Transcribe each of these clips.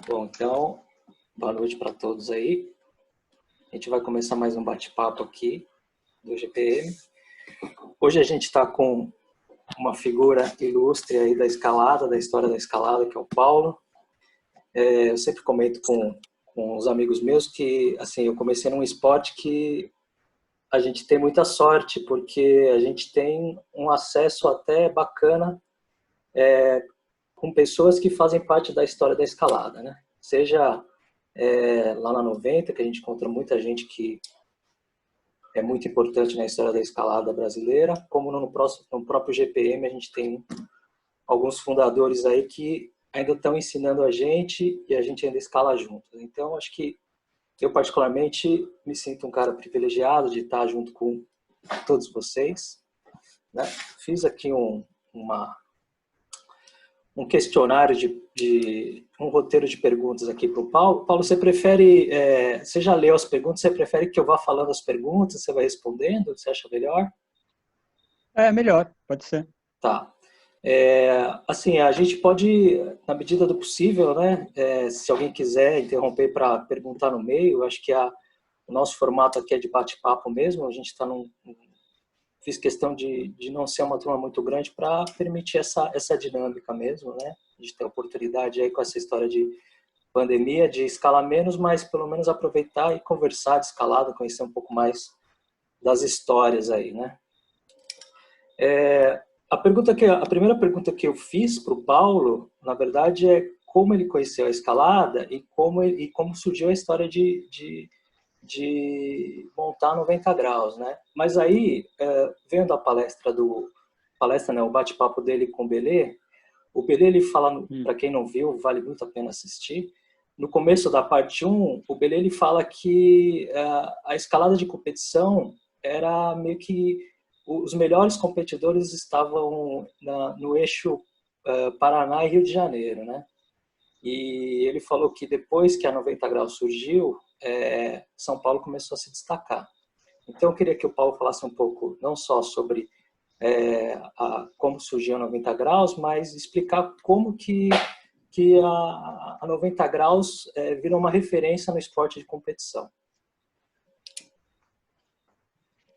Bom, então, boa noite para todos aí. A gente vai começar mais um bate-papo aqui do GPM. Hoje a gente está com uma figura ilustre aí da escalada, da história da escalada, que é o Paulo. Eu sempre comento com os amigos meus que, assim, eu comecei num esporte que a gente tem muita sorte, porque a gente tem um acesso até bacana com pessoas que fazem parte da história da escalada, né? Seja lá na 90, que a gente encontra muita gente que é muito importante na história da escalada brasileira, como no próprio GPM a gente tem alguns fundadores aí que ainda estão ensinando a gente e a gente ainda escala junto. Então, acho que eu particularmente me sinto um cara privilegiado de estar junto com todos vocês, né? Fiz aqui um questionário um roteiro de perguntas aqui para o Paulo. Paulo, você prefere, você já leu as perguntas, você prefere que eu vá falando as perguntas, você vai respondendo, você acha melhor? É melhor, pode ser. Tá. Assim, a gente pode, na medida do possível, né, se alguém quiser interromper para perguntar no meio, acho que o nosso formato aqui é de bate-papo mesmo, a gente está fiz questão de não ser uma turma muito grande para permitir essa dinâmica mesmo, né, de ter oportunidade aí com essa história de pandemia, de escalar menos, mas pelo menos aproveitar e conversar de escalada, conhecer um pouco mais das histórias aí, né. A primeira pergunta que eu fiz para o Paulo, na verdade, é como ele conheceu a escalada e como surgiu a história de montar 90 graus, né? Mas aí, vendo a palestra, né, o bate-papo dele com o Belê, o Belê, ele fala, para quem não viu, vale muito a pena assistir. No começo da parte um, o Belê, ele fala que a escalada de competição era meio que os melhores competidores estavam no eixo Paraná e Rio de Janeiro, né? E ele falou que depois que a 90 graus surgiu, São Paulo começou a se destacar. Então eu queria que o Paulo falasse um pouco, não só sobre como surgiu a 90 graus, mas explicar como que a 90 graus virou uma referência no esporte de competição.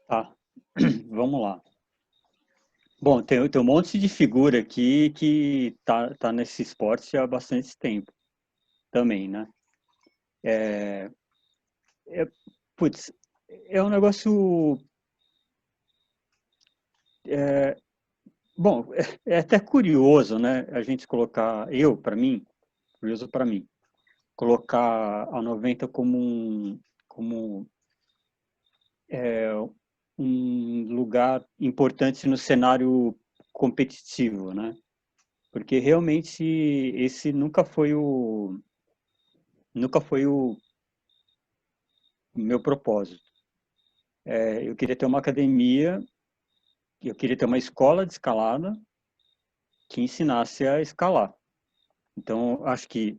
Tá, vamos lá. Bom, tem um monte de figura aqui que tá nesse esporte há bastante tempo também, né? É, é, putz, é um negócio... Bom, é até curioso, né? A gente colocar, curioso para mim, colocar a 90 como um lugar importante no cenário competitivo, né? Porque realmente esse nunca foi o meu propósito. Eu queria ter uma academia, eu queria ter uma escola de escalada que ensinasse a escalar. Então, acho que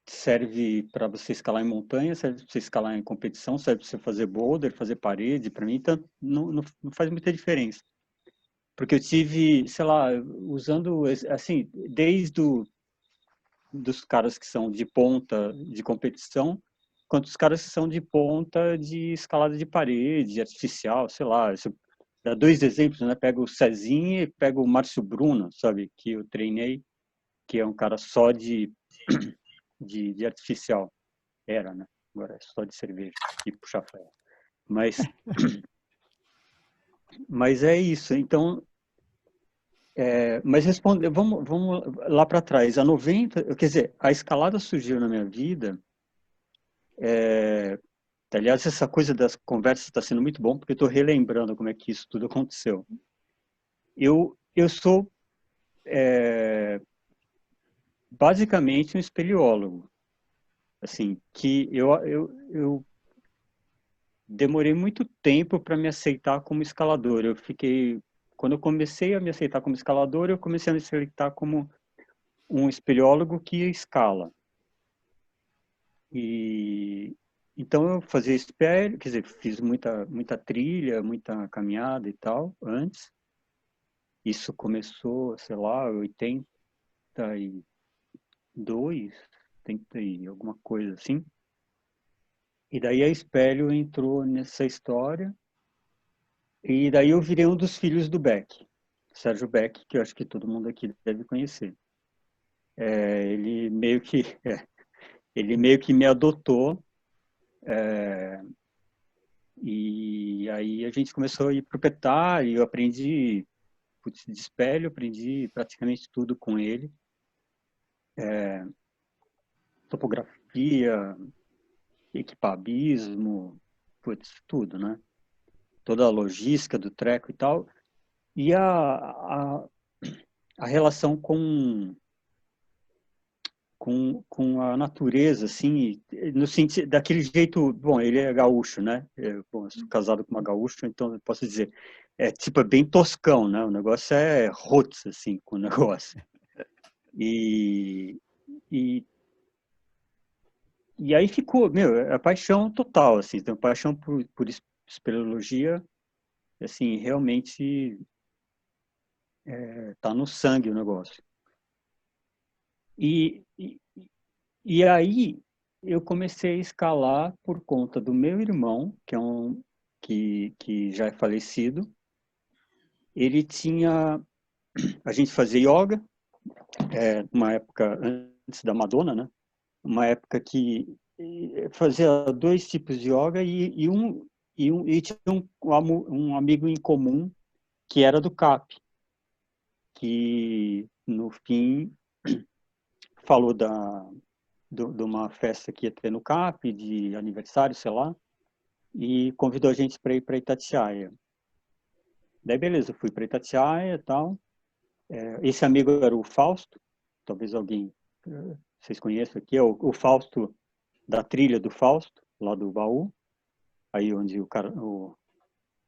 serve para você escalar em montanha, serve para você escalar em competição, serve para você fazer boulder, fazer parede. Para mim, então, não faz muita diferença. Porque eu tive, sei lá, usando, assim, dos caras que são de ponta de competição, quanto os caras que são de ponta de escalada de parede, artificial, sei lá. Isso dá dois exemplos, né? Pega o Cezinha e pega o Márcio Bruno, sabe? Que eu treinei, que é um cara só de artificial. Era, né? Agora é só de cerveja e puxar ferro. Mas, mas é isso. Então, mas vamos lá para trás. A 90, quer dizer, a escalada surgiu na minha vida. Aliás, essa coisa das conversas está sendo muito bom, porque eu estou relembrando como é que isso tudo aconteceu. Eu sou basicamente um espeleólogo, assim, que eu demorei muito tempo para me aceitar como escalador. Quando eu comecei a me aceitar como escalador, eu comecei a me aceitar como um espeleólogo que escala. E então eu fazia espelho, quer dizer, fiz muita trilha, muita caminhada e tal antes. Isso começou, sei lá, 80 e 92, 30 e alguma coisa assim. E daí a Espelho entrou nessa história. E daí eu virei um dos filhos do Beck, Sérgio Beck, que eu acho que todo mundo aqui deve conhecer. Ele meio que ele meio que me adotou, e aí a gente começou a ir pro Petar e eu aprendi de espelho, aprendi praticamente tudo com ele, topografia, equipabismo, tudo, né? Toda a logística do treco e tal, e a relação com a natureza, assim, no sentido, daquele jeito, bom, ele é gaúcho, né? Bom, eu sou casado com uma gaúcha, então eu posso dizer, tipo, é bem toscão, né? O negócio é roots, assim, com o negócio. E, e, e aí ficou, meu, é paixão total, assim, então paixão por espeleologia, assim, realmente tá no sangue o negócio. E, e, e aí eu comecei a escalar por conta do meu irmão, que é que já é falecido. Ele tinha, a gente fazia yoga, uma época antes da Madonna, né? Uma época que fazia dois tipos de yoga e tinha um amigo em comum que era do CAP, que no fim falou de uma festa que ia ter no CAP, de aniversário, sei lá, e convidou a gente para ir para Itatiaia. Daí, beleza, eu fui para Itatiaia e tal. Esse amigo era o Fausto, talvez alguém, vocês conheçam aqui, é o Fausto da trilha do Fausto, lá do Baú, aí onde o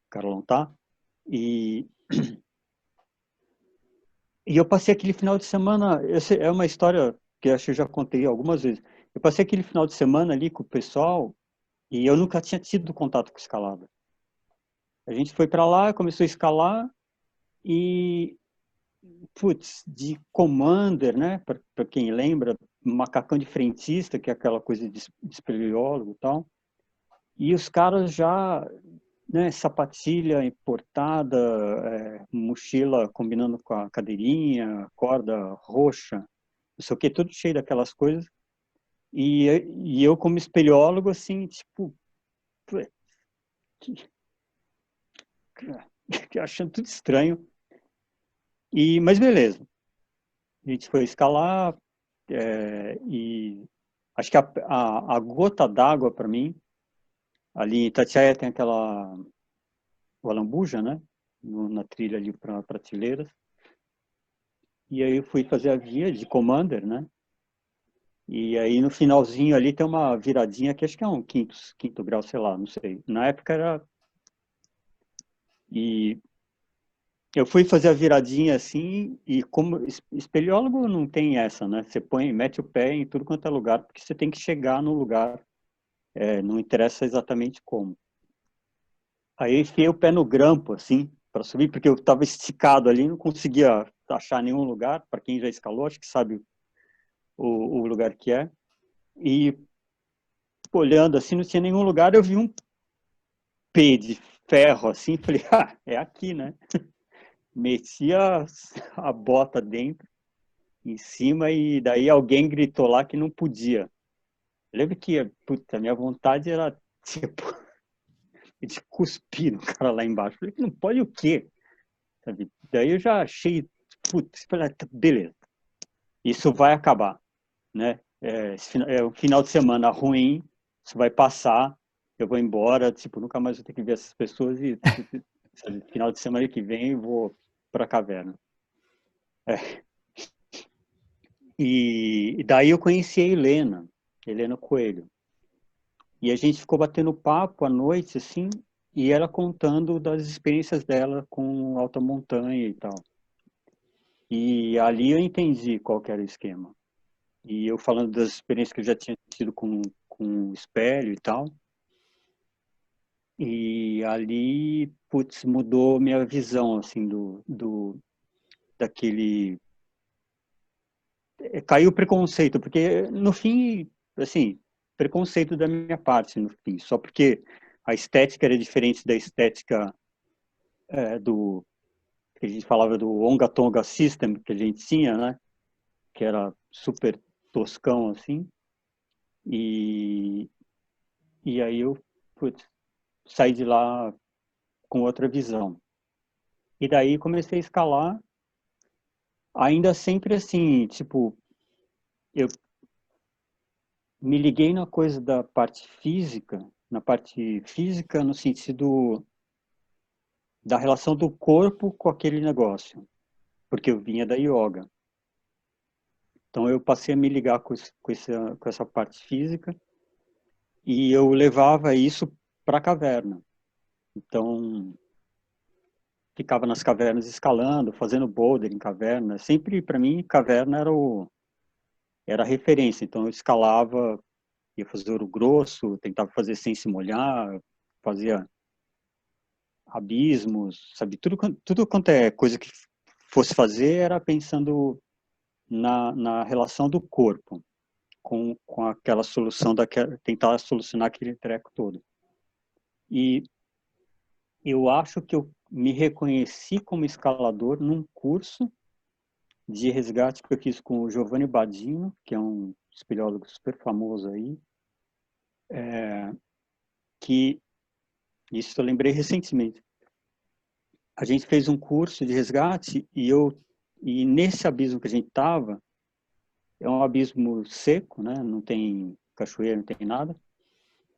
Carlão tá. E, e eu passei aquele final de semana, essa é uma história que eu acho que eu já contei algumas vezes. Eu passei aquele final de semana ali com o pessoal e eu nunca tinha tido contato com escalada. A gente foi para lá, começou a escalar e, putz, de Commander, né? Para quem lembra, macacão de frentista, que é aquela coisa de espeleólogo e tal. E os caras já, né, sapatilha importada, mochila combinando com a cadeirinha, corda roxa, não sei o que, tudo cheio daquelas coisas. E eu como espeleólogo, assim, tipo, achando tudo estranho. Mas beleza, a gente foi escalar e acho que a gota d'água para mim, ali em Itatiaia tem aquela, o Alambuja, né? Na trilha ali para Prateleiras. E aí eu fui fazer a via de Commander, né? E aí no finalzinho ali tem uma viradinha que acho que é um quinto grau, sei lá, não sei. Na época era... E eu fui fazer a viradinha assim, e como espeleólogo não tem essa, né? Você mete o pé em tudo quanto é lugar, porque você tem que chegar no lugar, não interessa exatamente como. Aí eu enfiei o pé no grampo, assim, para subir, porque eu estava esticado ali, não conseguia achar nenhum lugar. Para quem já escalou, acho que sabe o lugar que é. E olhando assim, não tinha nenhum lugar, eu vi um P de ferro, assim, falei, é aqui, né? Meti a bota dentro, em cima, e daí alguém gritou lá que não podia. Eu lembro que, puta, minha vontade era, tipo, de cuspir no cara lá embaixo. Falei, não pode o quê? Sabe? Daí eu já achei, putz, beleza, isso vai acabar, né? O final de semana ruim, isso vai passar, eu vou embora, tipo, nunca mais vou ter que ver essas pessoas e, sabe, final de semana que vem eu vou para a caverna. E daí eu conheci a Helena Coelho. E a gente ficou batendo papo à noite, assim, e ela contando das experiências dela com alta montanha e tal. E ali eu entendi qual que era o esquema. E eu falando das experiências que eu já tinha tido com espelho e tal. E ali, putz, mudou minha visão, assim, daquele caiu o preconceito, porque no fim, assim, preconceito da minha parte, no fim, só porque a estética era diferente da estética do que a gente falava do Onga Tonga System que a gente tinha, né? Que era super toscão assim. E aí eu putz, saí de lá com outra visão. E daí comecei a escalar, ainda sempre assim, tipo, eu me liguei na coisa da parte física, na parte física no sentido da relação do corpo com aquele negócio, porque eu vinha da yoga. Então eu passei a me ligar com essa parte física e eu levava isso para a caverna. Então ficava nas cavernas escalando, fazendo boulder em caverna. Sempre para mim caverna era a referência. Então eu escalava, ia fazer ouro grosso, tentava fazer sem se molhar, fazia abismos, sabe? Tudo quanto é coisa que fosse fazer era pensando na relação do corpo com aquela solução, tentar solucionar aquele treco todo. E eu acho que eu me reconheci como escalador num curso de resgate que eu fiz com o Giovanni Badino, que é um espeleólogo super famoso aí, que isso eu lembrei recentemente. A gente fez um curso de resgate e nesse abismo que a gente estava, é um abismo seco, né? Não tem cachoeira, não tem nada.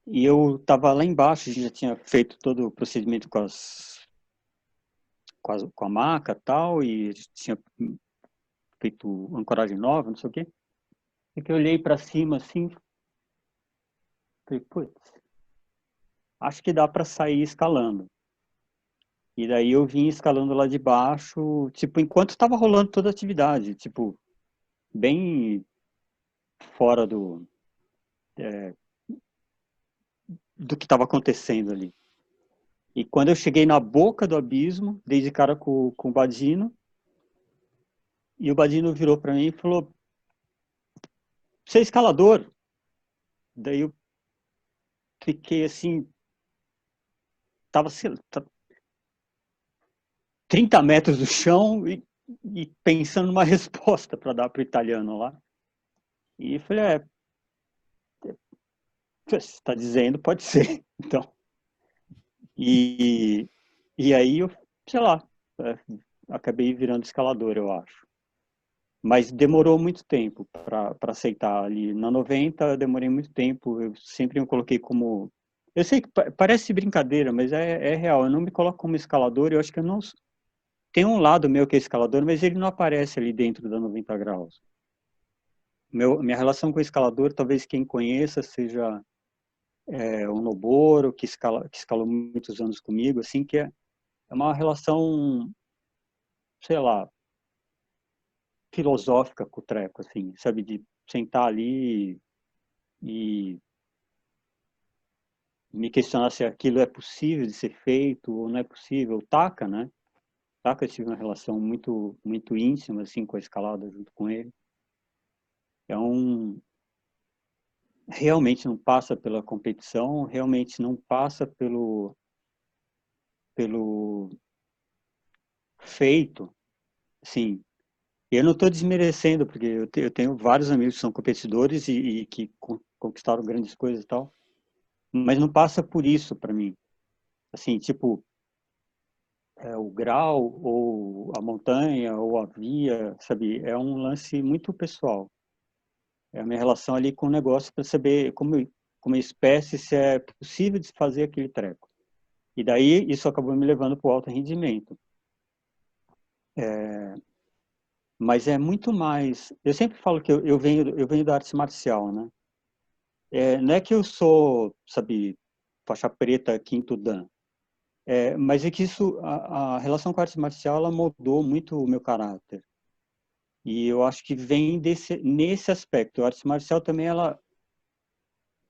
E eu estava lá embaixo, a gente já tinha feito todo o procedimento com a maca e tal, e tinha feito ancoragem nova, não sei o quê. E que eu olhei para cima assim, falei, putz, acho que dá para sair escalando. E daí eu vim escalando lá de baixo, tipo, enquanto estava rolando toda a atividade, tipo, bem fora do que estava acontecendo ali. E quando eu cheguei na boca do abismo, dei de cara com o Badino, e o Badino virou para mim e falou, você é escalador? Daí eu fiquei assim, tava 30 metros do chão e pensando numa resposta para dar para o italiano lá. E falei, você está dizendo, pode ser. Então, e, e aí eu, sei lá, acabei virando escalador, eu acho. Mas demorou muito tempo para aceitar ali. Na 90, eu demorei muito tempo. Eu sempre me coloquei como. Eu sei que parece brincadeira, mas é real. Eu não me coloco como escalador. Eu acho que eu não. Tem um lado meu que é escalador, mas ele não aparece ali dentro da 90 graus. Minha relação com o escalador, talvez quem conheça seja o Noboro, que escalou muitos anos comigo, assim, que é uma relação, sei lá, filosófica com o treco, assim, sabe, de sentar ali e me questionar se aquilo é possível de ser feito ou não é possível. O Taka, né? Taka, eu tive uma relação muito, muito íntima, assim, com a escalada junto com ele. É realmente não passa pela competição, realmente não passa pelo feito, assim. Eu não estou desmerecendo, porque eu tenho vários amigos que são competidores e que conquistaram grandes coisas e tal, mas não passa por isso para mim. Assim, tipo, o grau ou a montanha ou a via, sabe? É um lance muito pessoal. É a minha relação ali com o negócio para saber como espécie se é possível de fazer aquele treco. E daí isso acabou me levando para o alto rendimento. Mas é muito mais. Eu sempre falo que eu venho da arte marcial, né? Não é que eu sou, sabe, faixa preta, quinto dan. Mas é que a relação com a arte marcial, ela moldou muito o meu caráter. E eu acho que vem nesse aspecto. A arte marcial também, ela,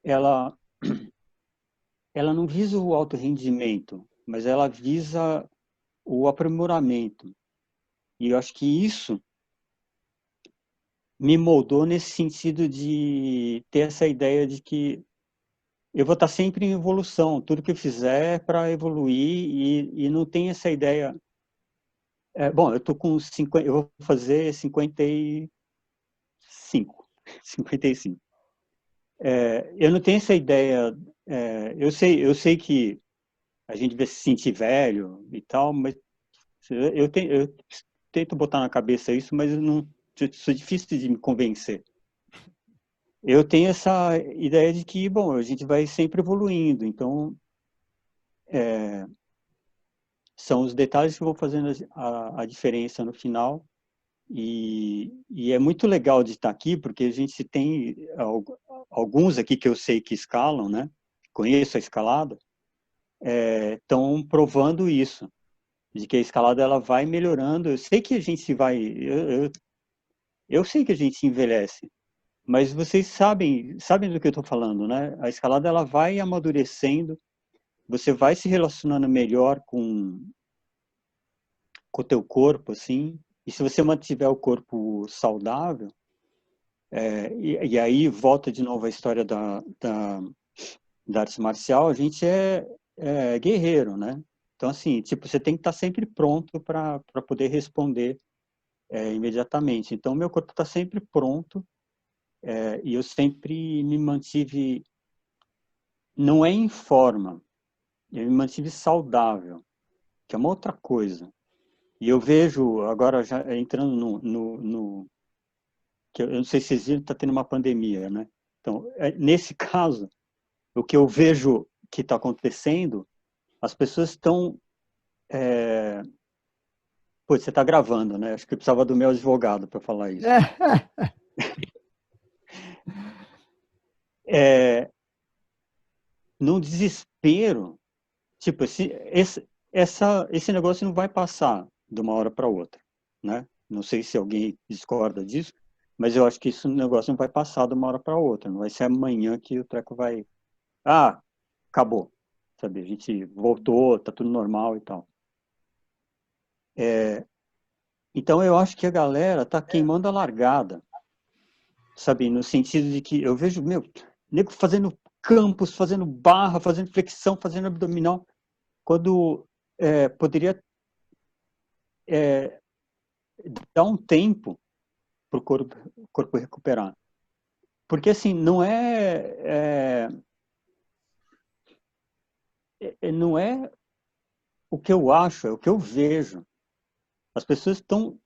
ela não visa o alto rendimento, mas ela visa o aprimoramento. E eu acho que isso me moldou nesse sentido de ter essa ideia de que eu vou estar sempre em evolução, tudo que eu fizer é para evoluir e não tem essa ideia. Bom, eu tô com 50, eu vou fazer 55, 55. Eu não tenho essa ideia. Eu sei que a gente vai se sentir velho e tal, mas eu tento botar na cabeça isso, mas eu não, isso é difícil de me convencer. Eu tenho essa ideia de que, bom, a gente vai sempre evoluindo, então são os detalhes que vão fazendo a diferença no final. E é muito legal de estar aqui, porque a gente tem alguns aqui que eu sei que escalam, né? Conheço a escalada, estão provando isso, de que a escalada ela vai melhorando. Eu sei que a gente vai, eu sei que a gente envelhece, mas vocês sabem do que eu estou falando, né? A escalada ela vai amadurecendo, você vai se relacionando melhor com o teu corpo, assim. E se você mantiver o corpo saudável, e aí volta de novo a história da arte marcial, a gente é guerreiro, né? Então, assim, tipo, você tem que estar sempre pronto para poder responder imediatamente. Então, meu corpo está sempre pronto e eu sempre me mantive, não é em forma, eu me mantive saudável, que é uma outra coisa. E eu vejo, agora já entrando que eu não sei se vocês viram, está tendo uma pandemia, né? Então, nesse caso, o que eu vejo que está acontecendo, as pessoas estão... Pô, você está gravando, né? Acho que eu precisava do meu advogado para falar isso. Num desespero, tipo, esse negócio não vai passar de uma hora para outra, né? Não sei se alguém discorda disso, mas eu acho que esse negócio não vai passar de uma hora para outra. Não vai ser amanhã que o treco vai... Ah, acabou. Sabe, a gente voltou, tá tudo normal e tal. Então eu acho que a galera tá queimando a largada, sabe, no sentido de que eu vejo, meu, nego fazendo campos, fazendo barra, fazendo flexão, fazendo abdominal, quando poderia dar um tempo para o corpo recuperar. Porque assim, não é o que eu acho, é o que eu vejo. As pessoas estão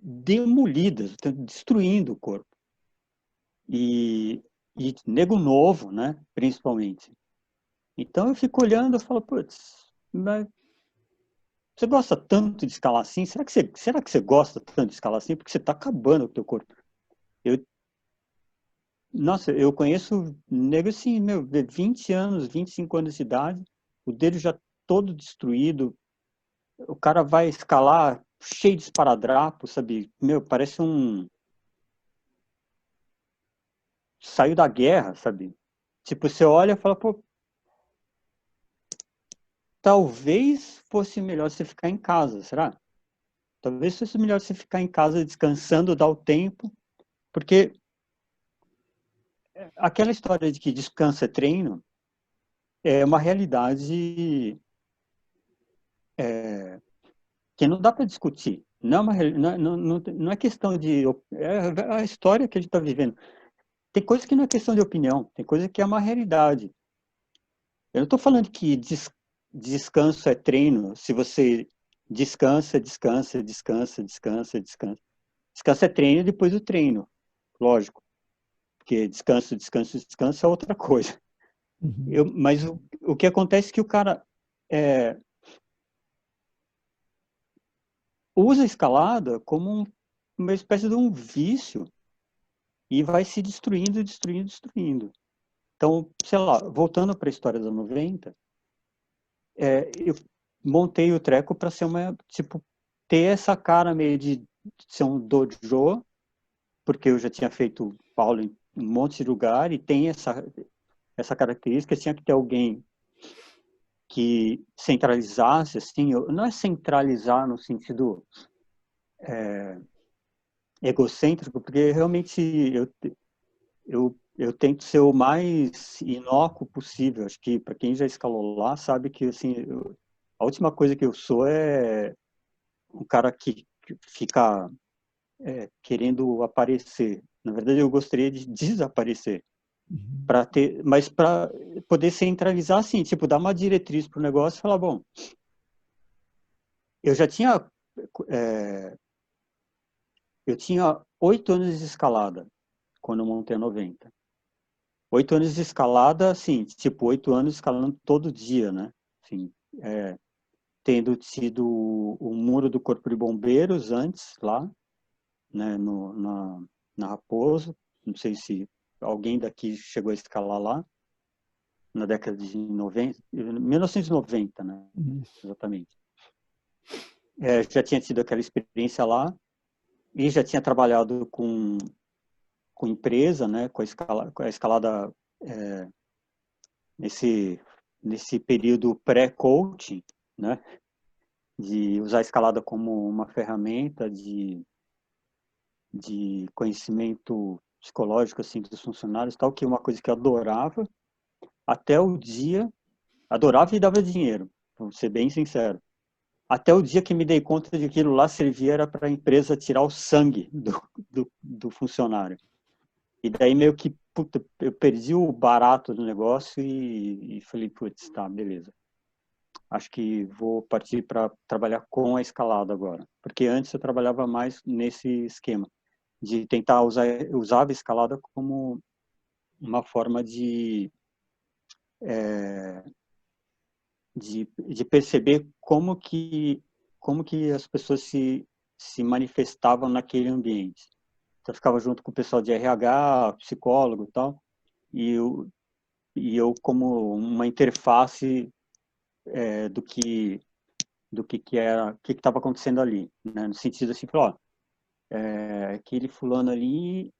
demolidas, estão destruindo o corpo. E nego novo, né, principalmente. Então eu fico olhando e falo, putz, mas você gosta tanto de escalar assim? Será que você gosta tanto de escalar assim? Porque você está acabando com o teu corpo. Eu, nossa, eu conheço nego assim, meu, de 20 anos, 25 anos de idade, o dedo já todo destruído, o cara vai escalar cheio de esparadrapo, sabe? Meu, parece saiu da guerra, sabe? Tipo, você olha e fala, pô, talvez fosse melhor você ficar em casa, será? Talvez fosse melhor você ficar em casa descansando, dar o tempo, porque aquela história de que descanso é treino é uma realidade que não dá para discutir. Não é, não é questão de... É a história que a gente está vivendo. Tem coisa que não é questão de opinião, tem coisa que é uma realidade. Eu não estou falando que descanso é treino, se você descansa, descansa, descansa, descansa, descansa. Descanso é treino depois do treino, lógico. Porque descanso, descanso, descanso é outra coisa. Uhum. Mas o que acontece é que o cara usa a escalada como uma espécie de um vício e vai se destruindo, destruindo, destruindo. Então, sei lá, voltando para a história da 90, eu montei o treco para ser tipo, ter essa cara meio de ser um dojo, porque eu já tinha feito aula em um monte de lugar e tem essa característica, tinha que ter alguém que centralizasse, assim, não é centralizar no sentido egocêntrico, porque realmente eu tento ser o mais inócuo possível. Acho que para quem já escalou lá sabe que assim, a última coisa que eu sou é um cara que fica querendo aparecer. Na verdade, eu gostaria de desaparecer Uhum. para ter, mas para poder centralizar assim, tipo, dar uma diretriz para o negócio e falar, bom, eu já tinha é, eu tinha 8 anos de escalada quando eu montei a 90. 8 anos de escalada, assim, tipo, 8 anos escalando todo dia, né? Assim, tendo tido o muro do Corpo de Bombeiros antes, lá, né, na Raposo. Não sei se alguém daqui chegou a escalar lá, na década de 90, 1990, né? Isso. Exatamente. Já tinha tido aquela experiência lá e já tinha trabalhado com empresa, né? Com a escalada é, nesse período pré-coaching, né? De usar a escalada como uma ferramenta de conhecimento psicológico assim dos funcionários, tal, que é uma coisa que eu adorava até o dia, adorava e dava dinheiro, vou ser bem sincero. Até o dia que me dei conta de que aquilo lá servia era para a empresa tirar o sangue do funcionário. E daí meio que, puta, eu perdi o barato do negócio e falei, putz, tá, beleza. Acho que vou partir para trabalhar com a escalada agora. Porque antes eu trabalhava mais nesse esquema de tentar usar a escalada como uma forma de perceber como que as pessoas se manifestavam naquele ambiente. Então, eu ficava junto com o pessoal de RH, psicólogo e tal, e eu como uma interface do que era, o que estava acontecendo ali, né? No sentido assim, ó, aquele fulano ali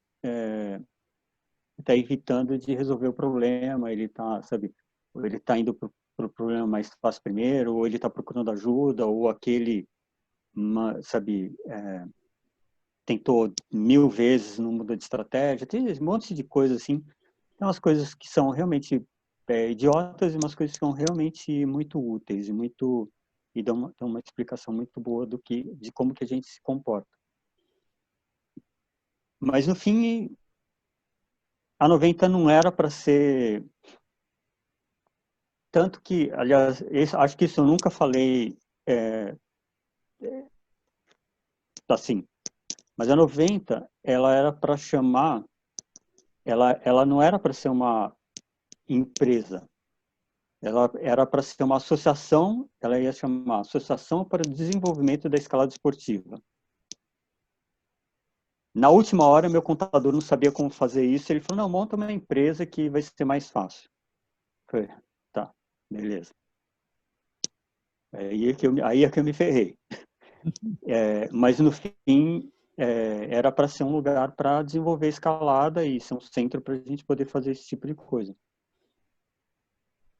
está evitando de resolver o problema, ele está, sabe, ou ele está indo para o problema mais fácil primeiro, ou ele está procurando ajuda, ou aquele, sabe, tentou 1000 vezes, não mudou de estratégia, tem um monte de coisas assim. Tem umas coisas que são realmente idiotas e umas coisas que são realmente muito úteis e dão uma explicação muito boa de como que a gente se comporta. Mas no fim, a 90 não era para ser tanto que, aliás, acho que isso eu nunca falei assim, mas a 90 ela era para chamar, ela não era para ser uma empresa, ela era para ser uma associação, ela ia chamar Associação para o Desenvolvimento da Escalada Esportiva. Na última hora, meu contador não sabia como fazer isso, ele falou, não, monta uma empresa que vai ser mais fácil. Eu falei, tá, beleza. Aí é que eu me ferrei. Mas no fim, era para ser um lugar para desenvolver escalada e ser um centro para a gente poder fazer esse tipo de coisa.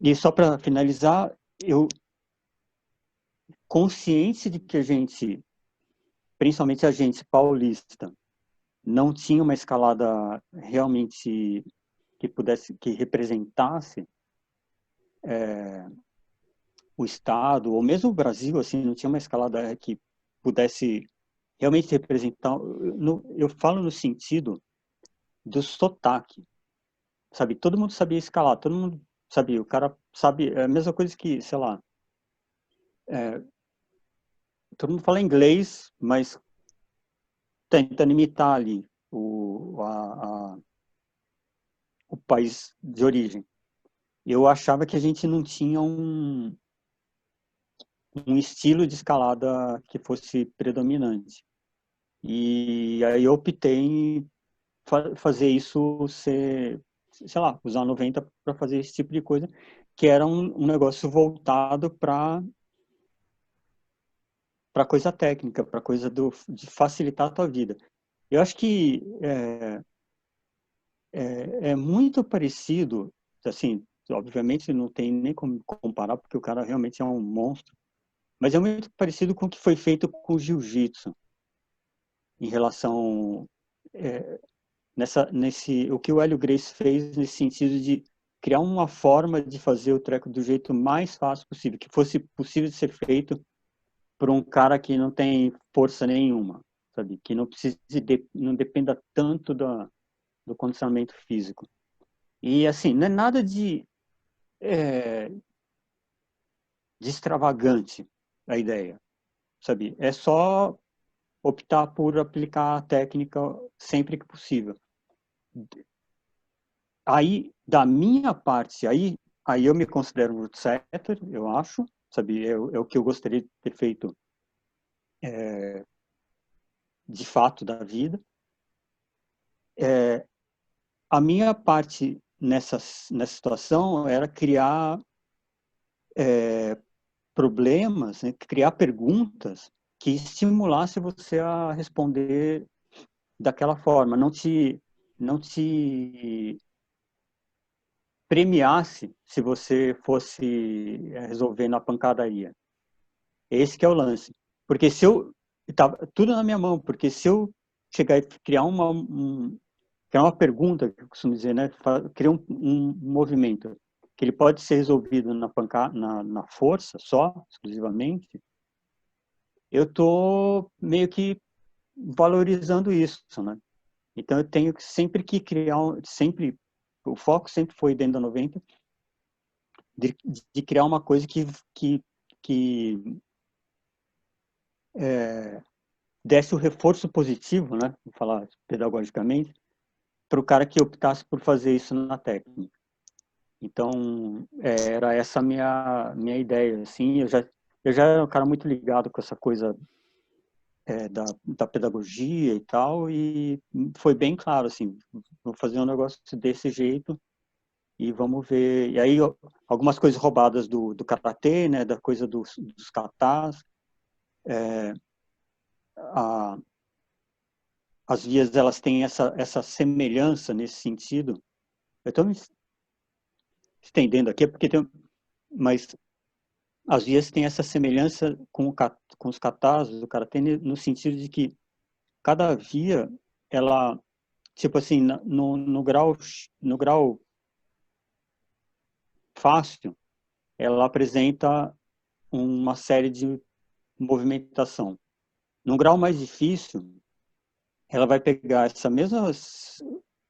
E só para finalizar, eu consciente de que a gente, principalmente a gente paulista, não tinha uma escalada realmente que representasse o estado ou mesmo o Brasil, assim, não tinha uma escalada que pudesse realmente representar. Eu falo no sentido do sotaque, sabe? Todo mundo sabia escalar, todo mundo sabia. O cara sabe, é a mesma coisa que, sei lá, todo mundo fala inglês, mas tentando imitar ali o país de origem. Eu achava que a gente não tinha um estilo de escalada que fosse predominante. E aí eu optei em fazer isso ser, sei lá, usar 90 para fazer esse tipo de coisa, que era um negócio voltado para coisa técnica, para coisa de facilitar a tua vida. Eu acho que é muito parecido, assim, obviamente não tem nem como comparar, porque o cara realmente é um monstro, mas é muito parecido com o que foi feito com o jiu-jitsu. em relação o que o Hélio Gracie fez nesse sentido de criar uma forma de fazer o treco do jeito mais fácil possível, que fosse possível de ser feito por um cara que não tem força nenhuma, sabe? Que não precise não dependa tanto do condicionamento físico. E assim, não é nada de extravagante a ideia, sabe? É só optar por aplicar a técnica sempre que possível. Aí, da minha parte, aí eu me considero um root setter, eu acho, sabe? É o que eu gostaria de ter feito de fato da vida. A minha parte nessa situação era criar problemas, né? Criar perguntas que estimulasse você a responder daquela forma, não te premiasse se você fosse resolver na pancadaria. Esse que é o lance. Porque se eu tava tudo na minha mão, porque se eu chegar e criar criar uma pergunta, que eu costumo dizer, né, criar um movimento que ele pode ser resolvido na força só, exclusivamente, eu tô meio que valorizando isso, né? Então eu tenho sempre que criar sempre o foco sempre foi dentro da 90 de criar uma coisa que desse o reforço positivo, né, vou falar pedagogicamente, para o cara que optasse por fazer isso na técnica. Então, era essa a minha ideia, assim, eu já era um cara muito ligado com essa coisa da pedagogia e tal, e foi bem claro, assim, vou fazer um negócio desse jeito e vamos ver. E aí, algumas coisas roubadas do karatê, né, da coisa dos katas, as vias, elas têm essa semelhança nesse sentido. Eu estou me estendendo aqui, porque mas as vias têm essa semelhança com os katas do karatê, no sentido de que cada via, ela, tipo assim, no grau fácil, ela apresenta uma série de movimentação. No grau mais difícil, ela vai pegar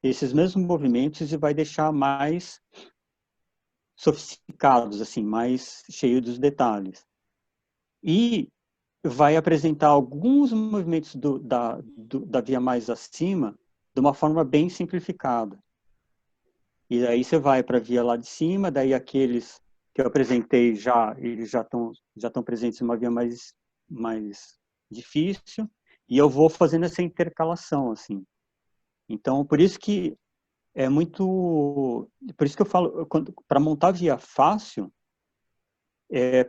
esses mesmos movimentos e vai deixar mais sofisticados, assim, mais cheio dos detalhes. E vai apresentar alguns movimentos da via mais acima de uma forma bem simplificada. E aí você vai para a via lá de cima, daí aqueles que eu apresentei eles já estão presentes em uma via mais difícil, e eu vou fazendo essa intercalação, assim. Então, por isso que por isso que eu falo, para montar via fácil,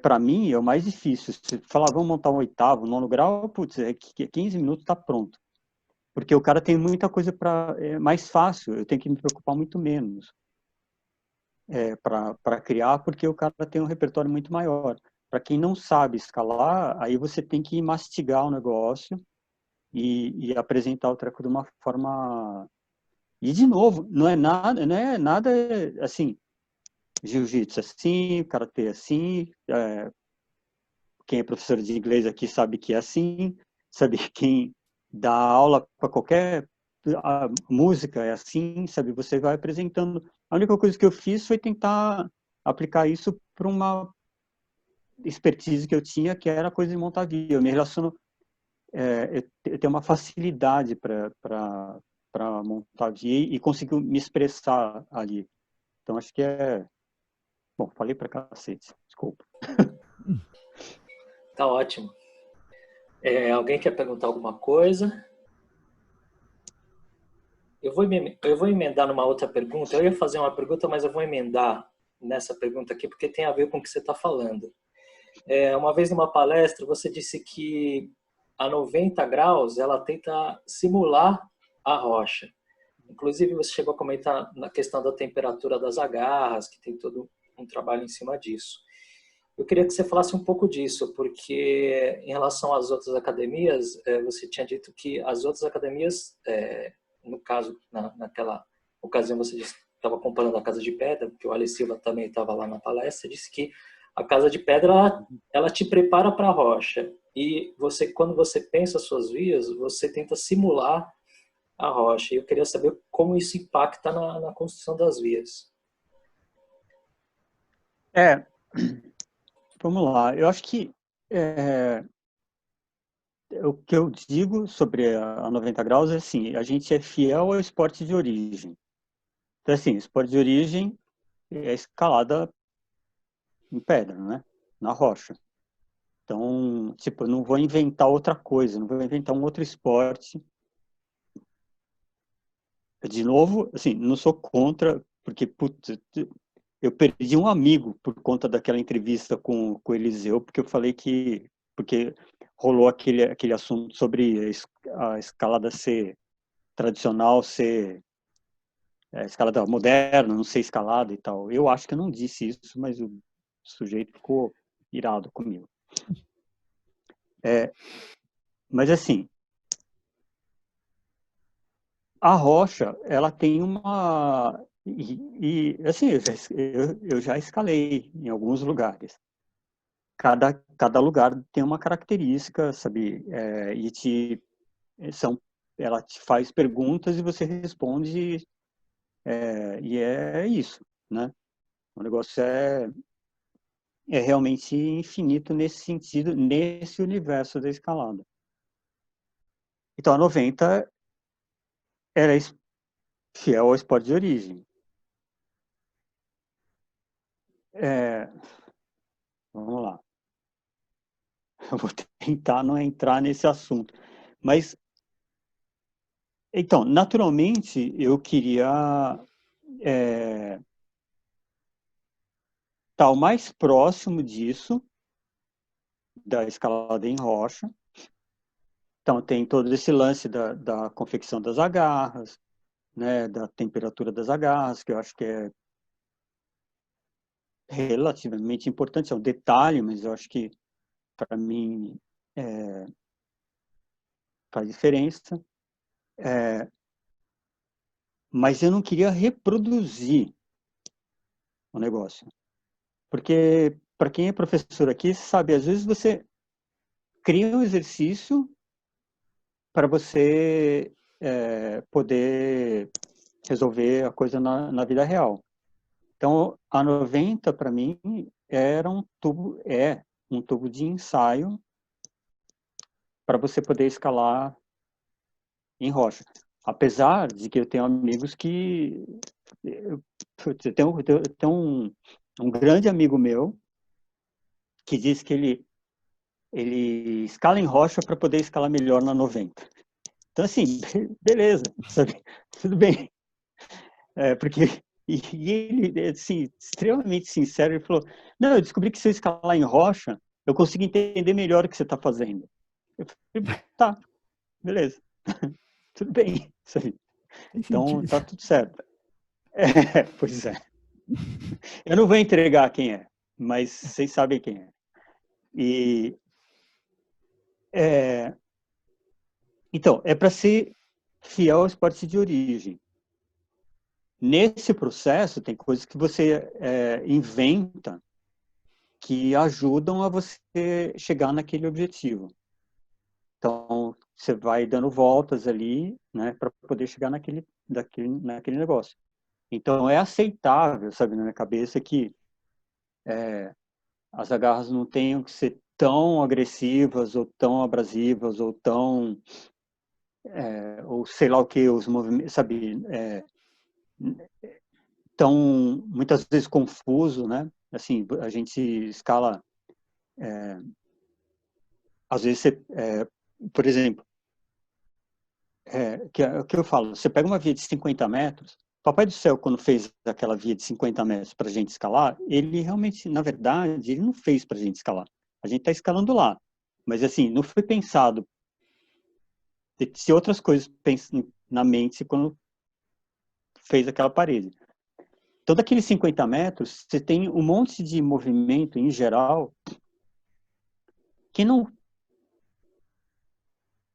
para mim é o mais difícil. Se falar, vamos montar um oitavo, nono grau, putz, 15 minutos está pronto. Porque o cara tem muita coisa mais fácil, eu tenho que me preocupar muito menos para criar, porque o cara tem um repertório muito maior. Para quem não sabe escalar, aí você tem que mastigar o negócio e apresentar o treco de uma forma. E, de novo, não é nada assim, jiu-jitsu assim, karatê assim, quem é professor de inglês aqui sabe que é assim, sabe, quem dá aula para qualquer música é assim, sabe, você vai apresentando. A única coisa que eu fiz foi tentar aplicar isso para uma expertise que eu tinha, que era a coisa de montar vídeo. Eu me relaciono, eu tenho uma facilidade para montar vídeo e consigo me expressar ali. Então, acho que bom, falei para cacete, desculpa. Tá ótimo. Alguém quer perguntar alguma coisa? Eu vou emendar numa outra pergunta. Eu ia fazer uma pergunta, mas eu vou emendar nessa pergunta aqui, porque tem a ver com o que você está falando. Uma vez numa palestra, você disse que a 90 graus ela tenta simular a rocha. Inclusive, você chegou a comentar na questão da temperatura das agarras, que tem todo um trabalho em cima disso. Eu queria que você falasse um pouco disso, porque em relação às outras academias, você tinha dito que as outras academias, no caso, naquela ocasião você estava comparando a Casa de Pedra, porque o Ale Silva também estava lá na palestra, disse que a Casa de Pedra, ela te prepara para a rocha. E você, quando você pensa as suas vias, você tenta simular a rocha. E eu queria saber como isso impacta na construção das vias. É, vamos lá. Eu acho que é, o que eu digo sobre a 90 graus é assim, a gente é fiel ao esporte de origem. Então, assim, esporte de origem é escalada em pedra, né? Na rocha. Então, tipo, eu não vou inventar outra coisa, não vou inventar um outro esporte. De novo, assim, não sou contra, porque, putz, eu perdi um amigo por conta daquela entrevista com o Eliseu, porque eu falei que, porque rolou aquele assunto sobre a escalada ser tradicional, ser escalada moderna, não ser escalada e tal. Eu acho que eu não disse isso, mas o sujeito ficou irado comigo. Mas assim, a rocha, ela tem uma... assim, eu já escalei em alguns lugares. Cada lugar tem uma característica, sabe? São, ela te faz perguntas e você responde, e é isso, né? O negócio é realmente infinito nesse sentido, nesse universo da escalada. Então, a 90 era fiel ao esporte de origem. É, vamos lá. Eu vou tentar não entrar nesse assunto. Mas, então, naturalmente, eu queria estar o mais próximo disso, da escalada em rocha. Então, tem todo esse lance da confecção das agarras, né, da temperatura das agarras, que eu acho que é relativamente importante, é um detalhe, mas eu acho que, para mim, faz diferença. Mas eu não queria reproduzir o negócio. Porque, para quem é professor aqui, sabe, às vezes você cria um exercício para você poder resolver a coisa na vida real. Então, a 90, para mim, é um tubo de ensaio para você poder escalar em rocha. Apesar de que eu tenho amigos que... Eu tenho um grande amigo meu que diz que ele escala em rocha para poder escalar melhor na 90. Então, assim, beleza, sabe? Tudo bem. Porque e ele, assim, extremamente sincero, ele falou, não, eu descobri que se eu escalar em rocha, eu consigo entender melhor o que você está fazendo. Eu falei, tá, beleza. Tudo bem. Sabe? Tem Então, sentido. tá tudo certo. Pois é. Eu não vou entregar quem é, mas vocês sabem quem é. E, é, então, é para ser fiel ao esporte de origem. Nesse processo, tem coisas que você inventa que ajudam a você chegar naquele objetivo. Então, você vai dando voltas ali, né, para poder chegar naquele negócio. Então, é aceitável, sabe, na minha cabeça, que as agarras não tenham que ser tão agressivas, ou tão abrasivas, ou tão... ou sei lá o que, os movimentos, sabe... tão, muitas vezes, confuso, né? Assim, a gente escala... às vezes, por exemplo, que é o que eu falo, você pega uma via de 50 metros, Papai do Céu, quando fez aquela via de 50 metros para a gente escalar, ele realmente, na verdade, ele não fez para a gente escalar. A gente está escalando lá. Mas, assim, não foi pensado se outras coisas na mente quando fez aquela parede. todo aqueles 50 metros, você tem um monte de movimento em geral que não...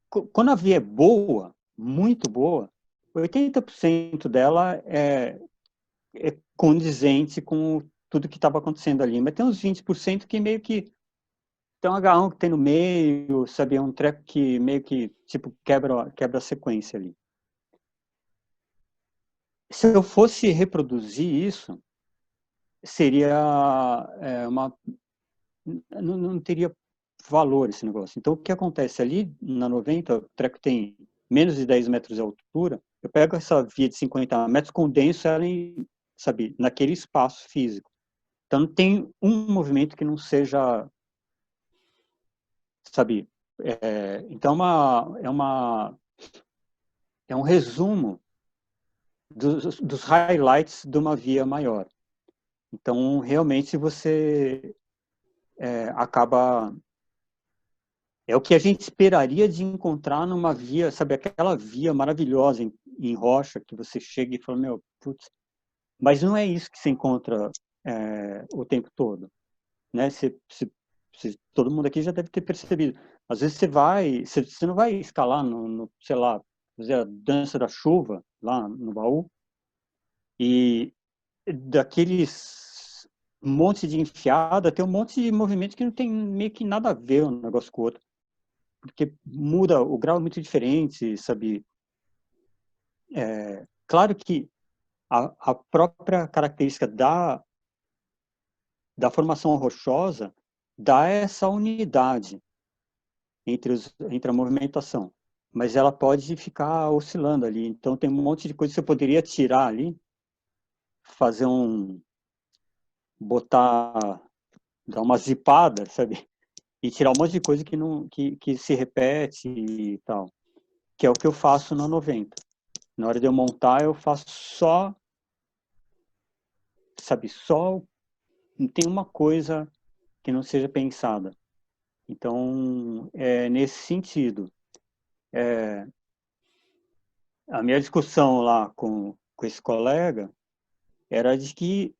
Quando a via é boa, muito boa, 80% dela é condizente com tudo que estava acontecendo ali. Mas tem uns 20% que meio que tem um agarrão que tem no meio, sabe? É um treco que meio que, tipo, quebra a sequência ali. Se eu fosse reproduzir isso, seria não teria valor esse negócio. Então, o que acontece ali na 90, o treco tem menos de 10 metros de altura, eu pego essa via de 50 metros, condenso ela em, sabe, naquele espaço físico. Então, não tem um movimento que não seja, sabe, então é um resumo dos highlights de uma via maior. Então, realmente, você acaba... É o que a gente esperaria de encontrar numa via, sabe, aquela via maravilhosa em rocha, que você chega e fala, meu, putz, mas não é isso que se encontra o tempo todo, né? Todo mundo aqui já deve ter percebido. Às vezes você não vai escalar sei lá, fazer a dança da chuva lá no baú, e daqueles monte de enfiada, tem um monte de movimento que não tem meio que nada a ver um negócio com o outro, porque muda, o grau é muito diferente, sabe? Claro que a própria característica da formação rochosa dá essa unidade entre a movimentação, mas ela pode ficar oscilando ali. Então, tem um monte de coisa que você poderia tirar ali, fazer dar uma zipada, sabe? E tirar um monte de coisa que não que se repete e tal, que é o que eu faço na 90. Na hora de eu montar, eu faço só, sabe, não tem uma coisa que não seja pensada. Então, nesse sentido, a minha discussão lá com esse colega era de que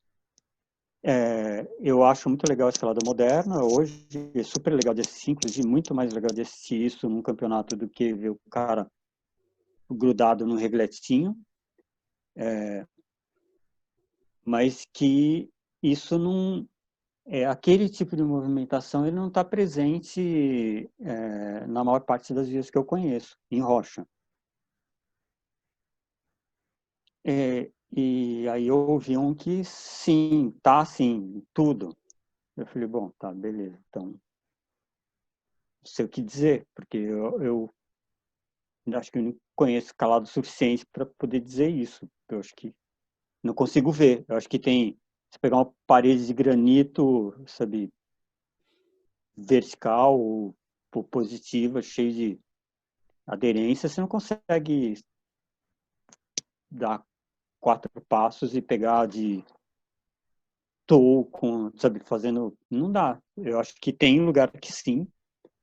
eu acho muito legal a escalada moderna. Hoje é super legal de assistir, inclusive muito mais legal de assistir isso num campeonato do que ver o cara grudado num regletinho, mas que isso não aquele tipo de movimentação, ele não está presente na maior parte das vias que eu conheço em rocha. E aí eu ouvi um que sim, tá assim, tudo. Eu falei, bom, tá, beleza, então não sei o que dizer, porque eu acho que eu não conheço calado o suficiente para poder dizer isso. Eu acho que não consigo ver. Eu acho que se pegar uma parede de granito, sabe, vertical ou positiva, cheia de aderência, você não consegue dar 4 passos e pegar de toe sabe, fazendo... Não dá. Eu acho que tem lugar que sim,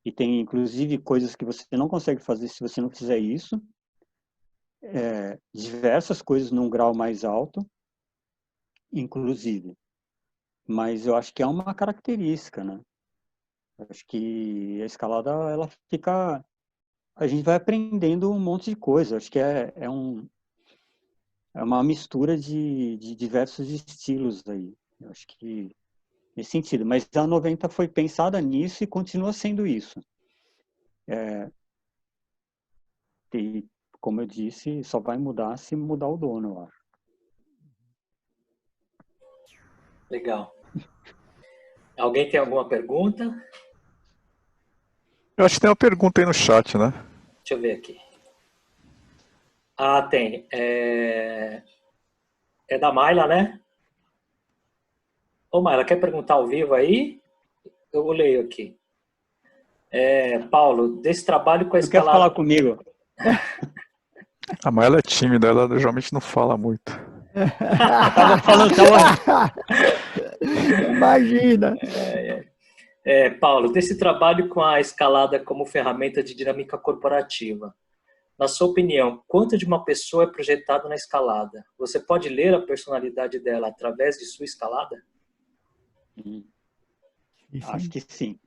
e tem inclusive coisas que você não consegue fazer se você não fizer isso, diversas coisas num grau mais alto, inclusive. Mas eu acho que é uma característica, né? Eu acho que a escalada, ela fica... A gente vai aprendendo um monte de coisa. Eu acho que é uma mistura de diversos estilos aí. Eu acho que nesse sentido. Mas a 90 foi pensada nisso e continua sendo isso. E, como eu disse, só vai mudar se mudar o dono, eu acho. Legal. Alguém tem alguma pergunta? Eu acho que tem uma pergunta aí no chat, né? Deixa eu ver aqui. Ah, tem. É da Mayla, né? Ô, Mayla, quer perguntar ao vivo aí? Eu leio aqui. Paulo, desse trabalho com a Não quer escalada... falar comigo? A Maela é tímida, ela geralmente não fala muito. Tava falando, Imagina. Paulo, desse trabalho com a escalada como ferramenta de dinâmica corporativa, Na sua opinião, quanto de uma pessoa é projetado na escalada? Você pode ler a personalidade dela através de sua escalada? Acho que sim.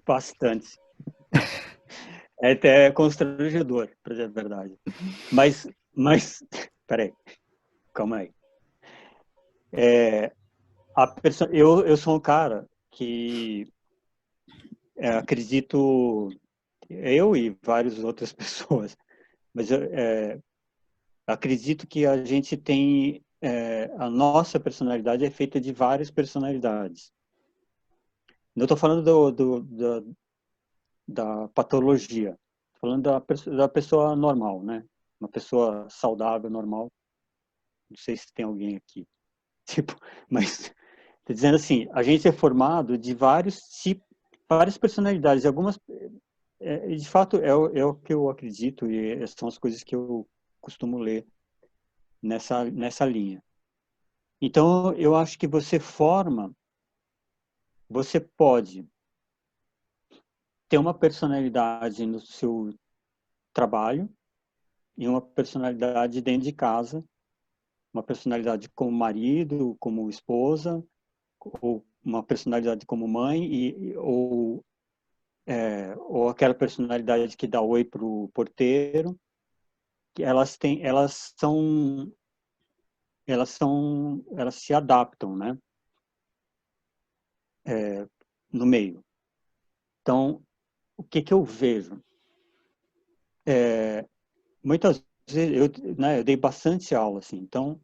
Bastante. É até constrangedor, para dizer a verdade. Mas, peraí, calma aí. Eu sou um cara que acredito, eu e várias outras pessoas, mas acredito que a gente tem, a nossa personalidade é feita de várias personalidades. Não estou falando da patologia, estou falando da pessoa normal, né? Uma pessoa saudável, normal. Não sei se tem alguém aqui. Tipo, mas tô dizendo assim, a gente é formado de vários tipos, várias personalidades, algumas, de fato, é o que eu acredito e são as coisas que eu costumo ler nessa linha. Então, eu acho que você pode ter uma personalidade no seu trabalho e uma personalidade dentro de casa, uma personalidade como marido, como esposa, ou uma personalidade como mãe, ou aquela personalidade que dá oi pro porteiro, que elas se adaptam, né? No meio. Então, o que eu vejo? Muitas vezes eu dei bastante aula, assim. Então,